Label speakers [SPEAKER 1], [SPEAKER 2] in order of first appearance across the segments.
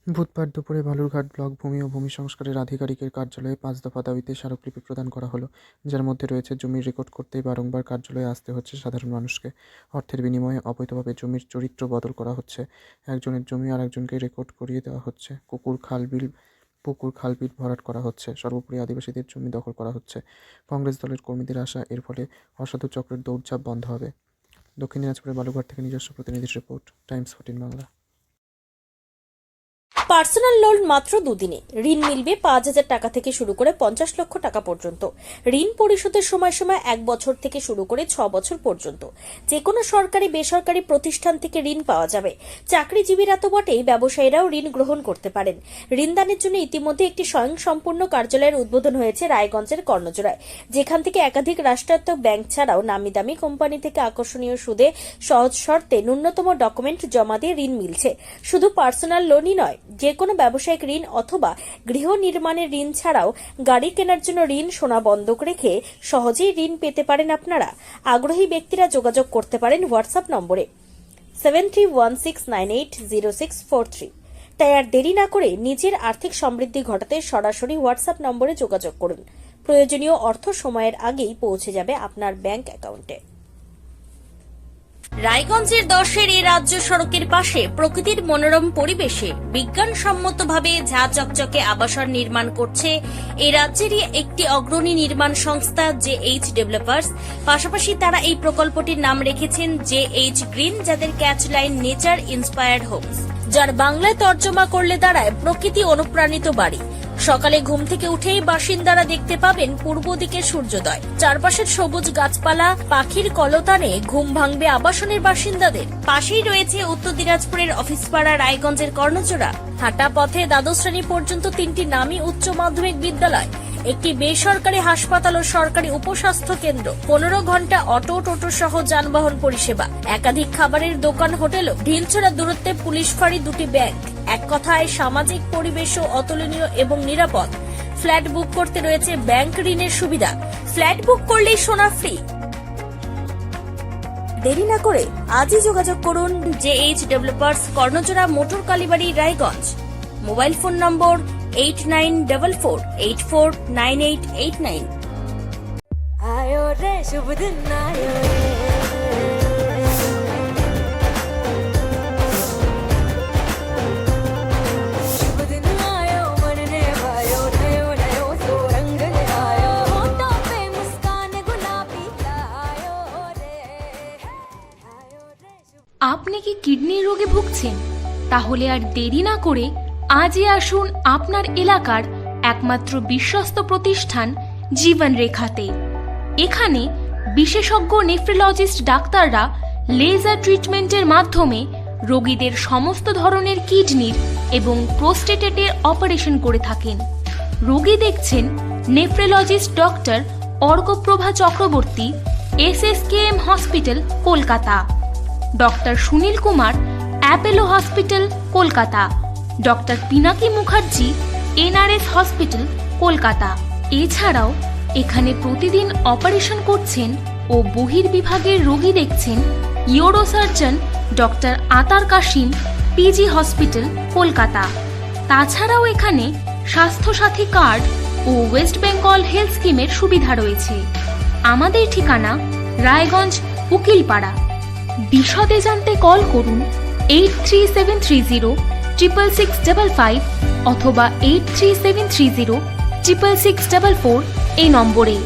[SPEAKER 1] বুধবার দুপুরে বালুরঘাট ব্লক ভূমি ও ভূমি সংস্কারের আধিকারিকের কার্যালয়ে ৫ দফা দাবিতে স্মারকলিপি প্রদান করা হলো, যার মধ্যে রয়েছে জমির রেকর্ড করতেই বারংবার কার্যালয়ে আসতে হচ্ছে সাধারণ মানুষকে, অর্থের বিনিময়ে অবৈধভাবে জমির চরিত্র বদল করা হচ্ছে, একজনের জমি আর একজনকে রেকর্ড করিয়ে দেওয়া হচ্ছে, পুকুর খালবিল ভরাট করা হচ্ছে, সর্বোপরি আদিবাসীদের জমি দখল করা হচ্ছে। কংগ্রেস দলের কর্মীদের আশা, এর ফলে অসাধু চক্রের দৌড়ঝাঁপ বন্ধ হবে। দক্ষিণ দিনাজপুরের বালুরঘাট থেকে নিজস্ব প্রতিনিধির report, Times 14 Bangla.
[SPEAKER 2] Personal loan মাত্র দুদিনে ঋণ মিলবে ৫,০০০ টাকা থেকে শুরু করে ৫০ লক্ষ টাকা পর্যন্ত। ঋণ পরিশোধের সময়সীমা ১ বছর থেকে শুরু করে ৬ বছর পর্যন্ত। যে কোনো সরকারি বেসরকারি প্রতিষ্ঠান থেকে ঋণ পাওয়া যাবে। চাকরিজীবীরা তো বটেই, ব্যবসায়ীরাও ঋণ গ্রহণ করতে পারেন। ঋণদানের জন্য ইতিমধ্যে একটি স্বয়ংসম্পূর্ণ কার্যালয়ের উদ্বোধন হয়েছে রায়গঞ্জের কর্ণজোড়ায়, যেখান থেকে একাধিক রাষ্ট্রায়ত্ত ব্যাংক ছাড়াও নামি দামি কোম্পানি থেকে আকর্ষণীয় সুদে সহজ শর্তে ন্যূনতম ডকুমেন্ট জমা দিয়ে ঋণ মিলছে। শুধু পার্সোনাল লোনই নয়, যে কোনো ব্যবসায়িক ঋণ অথবা গৃহ নির্মাণের ঋণ ছাড়াও গাড়ি কেনার জন্য ঋণ, সোনা বন্ধক রেখে সহজেই ঋণ পেতে পারেন আপনারা। আগ্রহী ব্যক্তিরা যোগাযোগ করতে পারেন হোয়াটসঅ্যাপ নম্বরে 7316980643। তাই আর দেরি না করে নিজের আর্থিক সমৃদ্ধি ঘটাতে সরাসরি হোয়াটসঅ্যাপ নম্বরে যোগাযোগ করুন। প্রয়োজনীয় অর্থ সময়ের আগেই পৌঁছে যাবে আপনার ব্যাংক অ্যাকাউন্টে। রায়গঞ্জের ১০-এর এই রাজ্য সড়কের পাশে প্রকৃতির মনোরম পরিবেশে বিজ্ঞানসম্মতভাবে ঝা চকচকে আবাসন নির্মাণ করছে এই রাজ্যেরই একটি অগ্রণী নির্মাণ সংস্থা জেএইচ ডেভেলপার্স। পাশাপাশি তারা এই প্রকল্পটির নাম রেখেছেন জেএইচ গ্রিন, যাদের ক্যাচলাইন নেচার ইন্সপায়ার্ড হোমস, যার বাংলায় তর্জমা করলে দাঁড়ায় প্রকৃতি অনুপ্রাণিত বাড়ি। সকালে ঘুম থেকে উঠেই বাসিন্দারা দেখতে পাবেন পূর্ব দিকে সূর্যোদয়, চারপাশের সবুজ গাছপালা, পাখির কলতানে ঘুম ভাঙবে আবাসনের বাসিন্দাদের। পাশেই রয়েছে উত্তর দিনাজপুরের অফিসপাড়া রায়গঞ্জের কর্ণজোড়া। হাঁটা পথে দ্বাদশ শ্রেণী পর্যন্ত 3টি নামী উচ্চ মাধ্যমিক বিদ্যালয়, একটি বেসরকারি হাসপাতাল ও সরকারি উপস্বাস্থ্য কেন্দ্র, 15 ঘন্টা অটো টোটো সহ যানবাহন পরিষেবা, একাধিক খাবারের দোকান, হোটেল, ঢিলছড়া দূরত্বে পুলিশ ফাঁড়ি, 2টি ব্যাংক। এক কথায় সামাজিক পরিবেশও অতুলনীয় এবং নিরাপদ। ফ্ল্যাট বুক করতে রয়েছে ব্যাংক ঋণের সুবিধা। ফ্ল্যাট বুক করলেই সোনা ফ্রি। দেরি না করে আজই যোগাযোগ করুন JH developers, Karnajora, motor Kalibari, Raiganj. Mobile phone number 8944849889।
[SPEAKER 3] आयो रे शुभ दिन आयो रे, शुभ दिन आयो मन ने भायो, नयो नयो सो रंग ले आयो, होठों पे मुस्कान गुलाबी आयो रे, आयो रे शुभ।
[SPEAKER 4] আপনি কি কিডনির রোগে ভুগছেন? তাহলে আর দেরি না করে আজই আসুন আপনার এলাকার একমাত্র বিশ্বস্ত প্রতিষ্ঠান জীবন রেখাতে। এখানে বিশেষজ্ঞ নেফ্রোলজিস্ট ডাক্তাররা লেজার ট্রিটমেন্টের মাধ্যমে রোগীদের সমস্ত ধরনের কিডনির এবং প্রোস্টেটের অপারেশন করে থাকেন। রোগী দেখছেন nephrologist doctor Arkaprava Chakraborty, SSKM hospital, Kolkata. Doctor Sunil Kumar, Apollo hospital, Kolkata. Doctor Pinaki Mukherjee, NRS hospital, Kolkata. এছাড়াও এখানে প্রতিদিন অপারেশন করছেন ও বহির্বিভাগের রোগী দেখছেন ইউরোসার্জন ডক্টর আতার কাশিম, PG হসপিটাল, কলকাতা। তাছাড়াও এখানে স্বাস্থ্যসাথী কার্ড ও ওয়েস্ট বেঙ্গল হেলথ স্কিমের সুবিধা রয়েছে। আমাদের ঠিকানা রায়গঞ্জ, উকিলপাড়া। বিশদে জানতে কল করুন 8373066655 অথবা 8373066644 এই নম্বরে।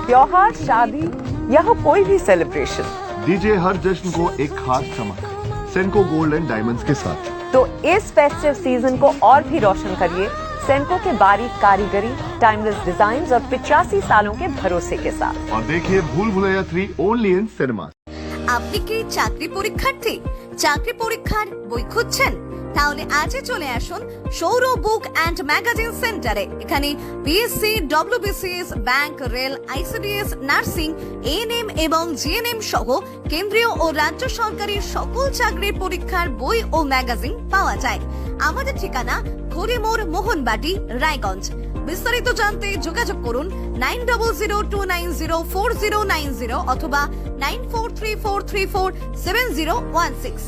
[SPEAKER 5] त्योहार, शादी या हो कोई भी सेलिब्रेशन,
[SPEAKER 6] दीजिए हर जश्न को एक खास चमक सेंको गोल्ड एंड डायमंड्स के साथ।
[SPEAKER 5] तो इस फेस्टिव सीजन को और भी रोशन करिए सेनको के बारीक कारीगरी, टाइमलेस डिजाइन और 85 सालों के भरोसे के साथ।
[SPEAKER 6] और देखिए भूल भुलैया 3 ओनली इन सिनेमा।
[SPEAKER 7] আপনি কি চাকরি পরীক্ষার্থী? চাকরি পরীক্ষার বই খুঁজছেন? তাহলে আজই চলে আসুন সৌর বুক অ্যান্ড ম্যাগাজিন সেন্টারে। এখানে BSc, WBCS, bank, rail, ICDS, nursing, ANM এবং জিএনএম সহ কেন্দ্রীয় ও রাজ্য সরকারি সকল চাকরির পরীক্ষার বই ও ম্যাগাজিন পাওয়া যায়। আমাদের ঠিকানা ঘড়িমোড়, মোহনবাটি, রায়গঞ্জ। বিস্তারিত জানতে যোগাযোগ করুন 9002904090 অথবা 9434347016।